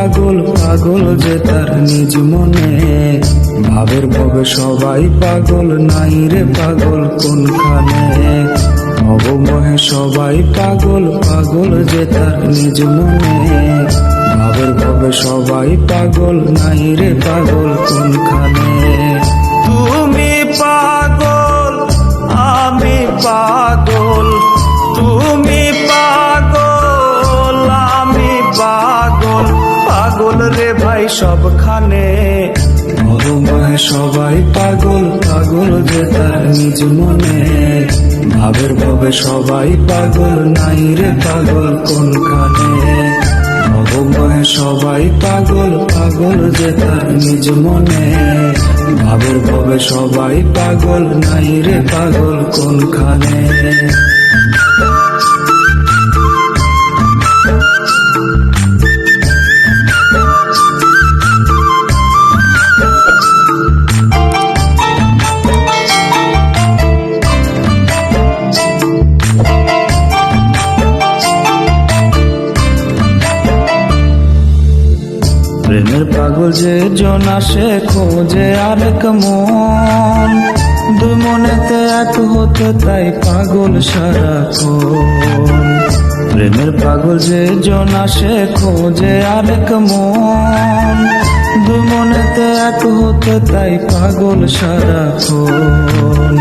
পাগল, পাগল যে তার নিজ মনে। ভাবের ভবে সবাই পাগল, নাই রে পাগল কোনখানে। ভবমোহে সবাই পাগল, পাগল যে তার নিজ মনে। ভাবের ভবে সবাই পাগল, নাই রে পাগল কোনখানে। তুমি পাগল, আমি পাগল, তুমি পাগল, আমি পাগল, পাগল রে ভাই সবখানে। ভবমোহে সবাই পাগল, পাগল যে তার নিজ মনে। ভাবের ভবে সবাই পাগল, নাই রে পাগল কোনখানে। ভবমোহে সবাই পাগল, পাগল যে তার নিজ মনে। ভাবের ভবে সবাই পাগল, নাই রে পাগল কোনখানে। প্রেমের পাগল যে জন আসে, খোঁজে আরেক মন। দুই মনেতে এক হতে তাই পাগল সারাক্ষণ। প্রেমের পাগল যে জন আসে, খোঁজে আরেক মন। দুই মনেতে এক হতে তাই পাগল সারাক্ষণ।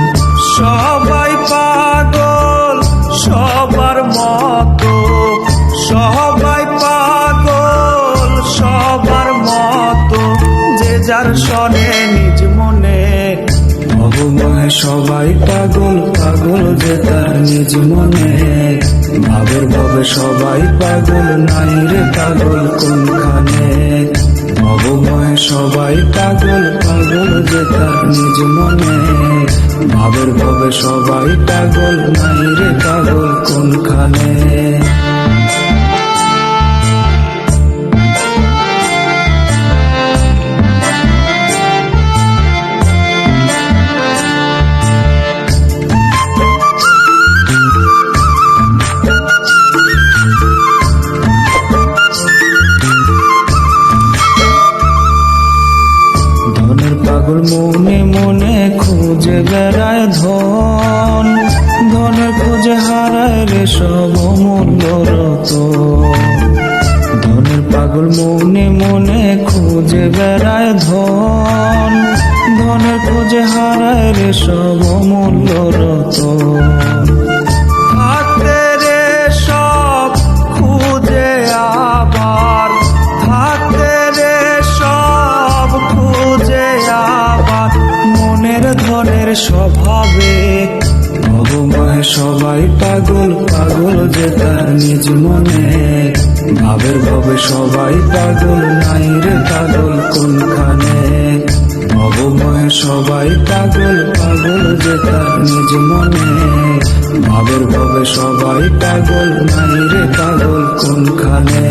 সবাই পাগল সবার মতো, সবাই পাগল সবার মতো, যে যার সনে নিজ মনে। ভবমোহে সবাই পাগল, পাগল যে তার নিজ মনে। ভাবের ভবে সবাই পাগল, নাই রে পাগল কোনখানে। ভবমোহে সবাই পাগল, পাগল যে তার নিজ মনে। ভাবের ভবে সবাই পাগল, নাই রে পাগল কোনখানে। পাগল মনে মনে খুঁজে বেড়ায় ধন। ধনের খুঁজে হারায় রে সব অমূল্য রতন। ধনের পাগল মনে মনে খুঁজে বেড়ায় ধন। ধনের খুঁজে হারায় রে সব অমূল্য রতন। হাতে রে সব খুঁজে আবার, হাতে রে সব খুঁজে আবার, মনের ধনের স্বভাবে। ভবমোহে সবাই পাগল, পাগল যে তার নিজ মনে। ভাবের ভবে সবাই পাগল, নাই রে পাগল কোনখানে। ভবমোহে সবাই পাগল, পাগল যে তার নিজ মনে। ভাবের ভবে সবাই পাগল, নাই রে পাগল কোনখানে।